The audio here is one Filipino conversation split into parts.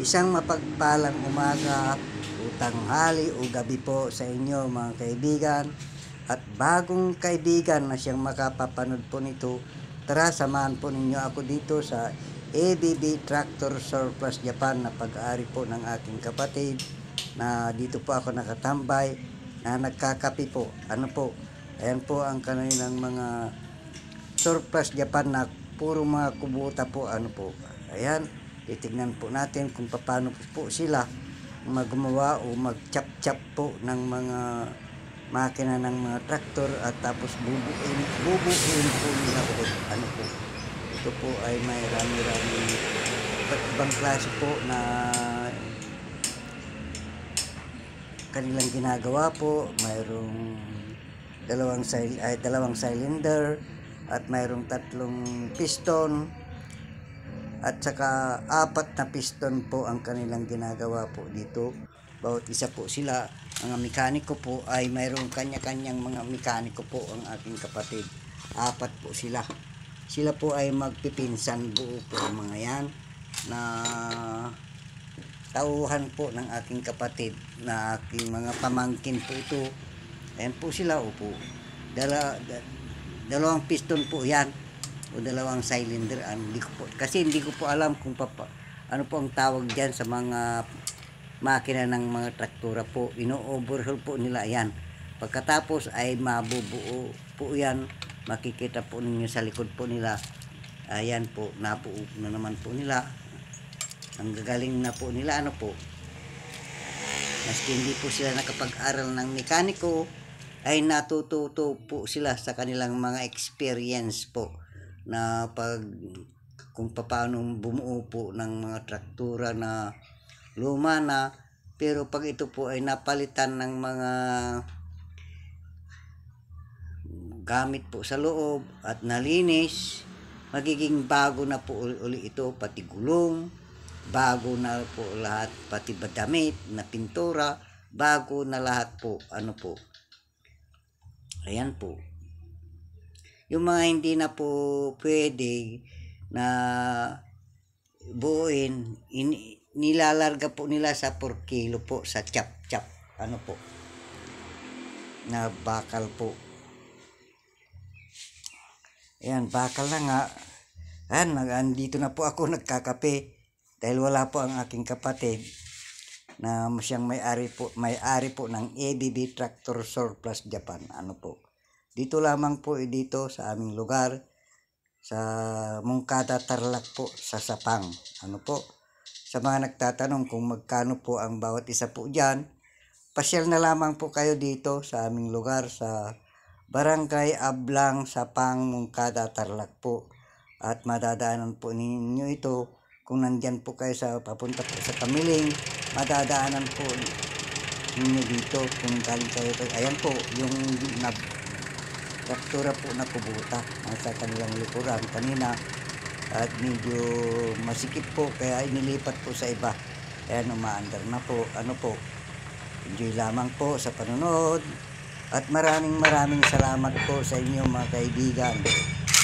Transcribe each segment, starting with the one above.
Isang mapagpalang umaga o tanghali o gabi po sa inyo mga kaibigan. At bagong kaibigan na siyang makapapanood po nito, tara samahan po ninyo ako dito sa ABB Tractor Surplus Japan na pag-aari po ng aking kapatid, na dito po ako nakatambay na nagkakapi po. Ayan po ang kanilang mga surplus Japan na puro mga kubuta po. Ayan, titignan po natin kung paano po sila maggumawa o mag-chop-chop po ng mga makina ng mga traktor, at tapos bubuin po nila po. Ito po ay may rami-rami iba't ibang klase po na kanilang ginagawa po. Mayroong dalawang cylinder at mayroong 3 piston at saka 4 na piston po ang kanilang ginagawa po dito. Bawat isa po sila, mga mekaniko po, ay mayroong kanya-kanyang mga mekaniko po ang aking kapatid. 4 po sila. Sila po ay magpipinsan buo po ang mga yan, na tauhan po ng aking kapatid, na aking mga pamangkin po ito. Ayan po sila, dalawang piston po yan o dalawang cylinder. Hindi ko po alam kung ano po ang tawag diyan sa mga makina ng mga traktura po. Ino-overhaul po nila yan. Pagkatapos ay mabubuo po yan. Makikita po ninyo sa likod po nila. Ayan po, nabuo na naman po nila. Ang gagaling na po nila, maski hindi po sila nakapag-aral ng mekaniko, ay natututo po sila sa kanilang mga experience po, na kung paano bumuo po ng mga traktura na luma na, pero pag ito po ay napalitan ng mga gamit po sa loob at nalinis, magiging bago na po uli ito, pati gulong, bago na po lahat, pati damit na pintura, bago na lahat po. Ayan po. Yung mga hindi na po pwede na buuin, nilalarga po nila sa 4 kilo po sa chop-chop. Na bakal po. Ayan, bakal na nga. Ayan, dito na po ako nagkakape dahil wala po ang aking kapatid, na siyang may-ari po ng ABB Tractor Surplus Japan. Dito lamang po, dito sa aming lugar, sa Moncada, Tarlac po, sa Sapang. Sa mga nagtatanong kung magkano po ang bawat isa po dyan, pasyal na lamang po kayo dito sa aming lugar sa Barangay Ablang, Sapang, Moncada, Tarlac po. At madadaanan po ninyo ito kung nandyan po kayo papunta po sa Kamiling. Madadaanan po ninyo dito kung galing kayo. Ayan po yung traktura po na kubuta nasa kanilang likuran kanina, at medyo masikip po kaya inilipat po sa iba. Ayan, umaandar na po. Enjoy lamang po sa panonood, at maraming salamat po sa inyo mga kaibigan.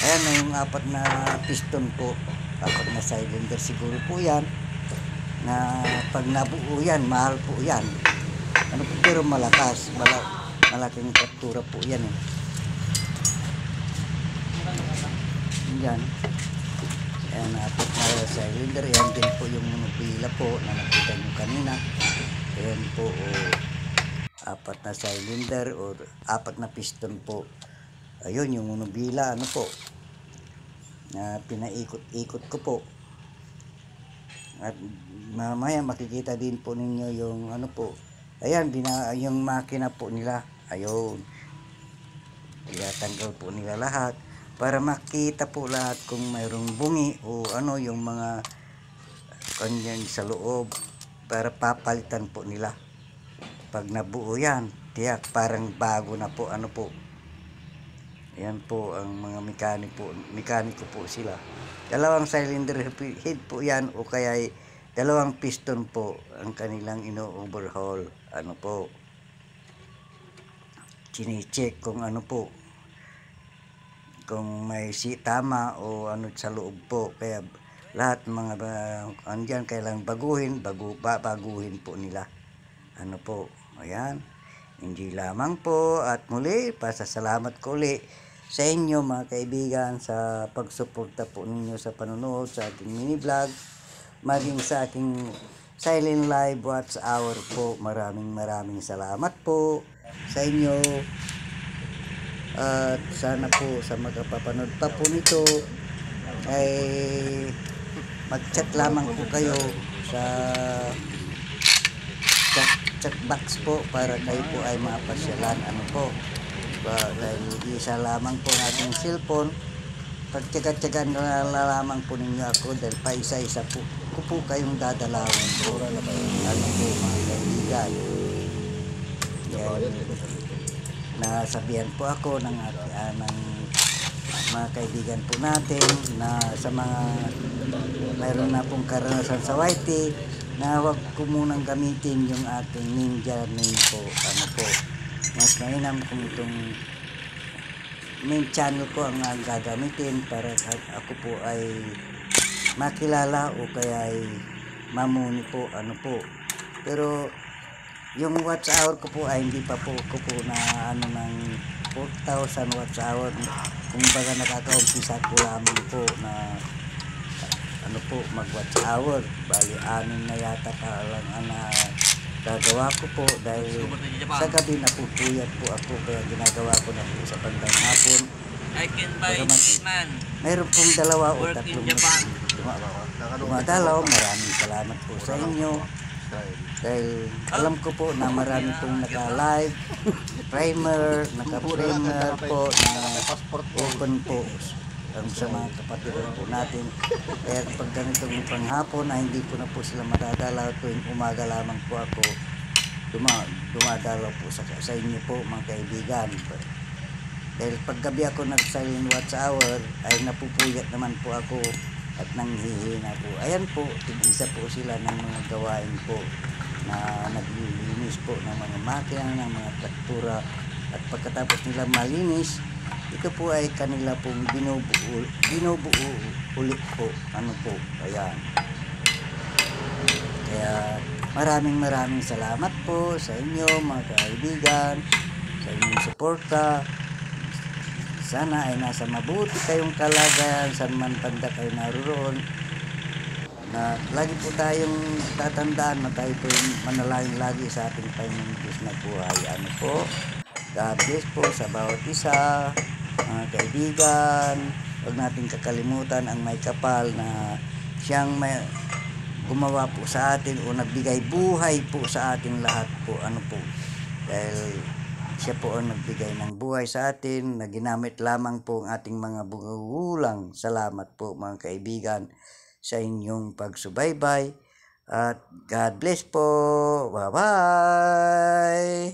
Ayan na yung 4 na piston po, 4 na cylinder siguro po yan, na pag nabuo yan, mahal po yan. Pero malaking traktura po yan Yan. Ayan, 4 na cylinder. Yan din po yung monopila po na nakita nyo kanina. Ayan po, 4 na cylinder o 4 na piston po. Ayun yung monobila, na pinaikot-ikot ko po. At mamaya makikita din po ninyo yung ayan, yung makina po nila. Ayun, tanggal po nila lahat para makita po lahat kung mayroong bungi o yung mga kanyan sa loob, para papalitan po nila pag nabuo yan. Tiyak parang bago na po. Ayan po ang mga mekaniko po sila. 2 cylinder head po yan, o kaya 2 piston po ang kanilang ino-overhaul. Chine-check kung kung may tama o sa loob po. Kaya lahat ng mga andyan kailangang baguhin, baguhin po nila. Ano po, ayan. Hindi lamang po at muli, pasasalamat ko uli sa inyo mga kaibigan sa pagsuporta po ninyo sa panonood sa aking mini vlog, maging sa aking silent live watch hour po. Maraming salamat po sa inyo. At sana po sa magpapanood pa po nito ay mag-chat lamang po kayo sa chat box po para kayo po ay mapasyalan. Ano po, dahil isa lamang po ng ating cellphone, pagtyaga-tyagaan na lamang po ninyo ako dahil pa isa-isa po ko po kayong dadalawin po. Ano po mga kaibigan, nasabihan po ako ng mga kaibigan po natin na sa mga mayroon na pong karanasan sa YT na huwag ko munang gamitin yung ating ninja name po. Ano po, mas mainam kung itong main channel ko ang gagamitin para ako po ay makilala o kaya ay mamuni po. Ano po, pero yung watch hour ko po ay hindi pa po ko po na ano ng 4,000 watch hour. Kung baga nakakaumpisa ko lamang po na ano po mag watch hour, bali 6 na yata pa lang ang gagawa ko po dahil sa gabi napupuyat po ako, kaya ginagawa ko na po sa bandang hapon. I can buy it, man. Mayroon pong 2 o Work 3 in Japan. dumadalaw. Maraming salamat po sa inyo dahil alam ko po na marami pong naka-live primer, naka-primer po na open po sa mga kapatid po natin. Kaya pag ganitong panghapon ay hindi ko na po sila madadalaw, tuwing umaga lamang po ako dumadalaw po sa inyo po mga kaibigan. Dahil pag gabi ako nag-silent watch hour ay napupuyat naman po ako at nanghihina po. Ayan po, tig-isa po sila ng mga gawain po na naglilinis po ng mga makina, ng mga traktura, at pagkatapos nila malinis, ito po ay kanila pong binubuo ulit po. Ano po, ayan. Kaya maraming salamat po sa inyo mga kaibigan, sa inyong suporta. Sana ay nasa mabuti kayong kalagayan saan man banda kayo naroon, na lagi po tayong tatandaan na tayo po manalangin lagi sa ating Panginoon Diyos na buhay. Ano po, God bless po sa bawat isa mga kaibigan. Huwag natin kakalimutan ang may kapal na siyang may gumawa po sa atin o nagbigay buhay po sa atin lahat po. Ano po, dahil siya po ang nagbigay ng buhay sa atin na ginamit lamang po ang ating mga bugulang. Salamat po mga kaibigan sa inyong pagsubaybay at God bless po. Bye bye.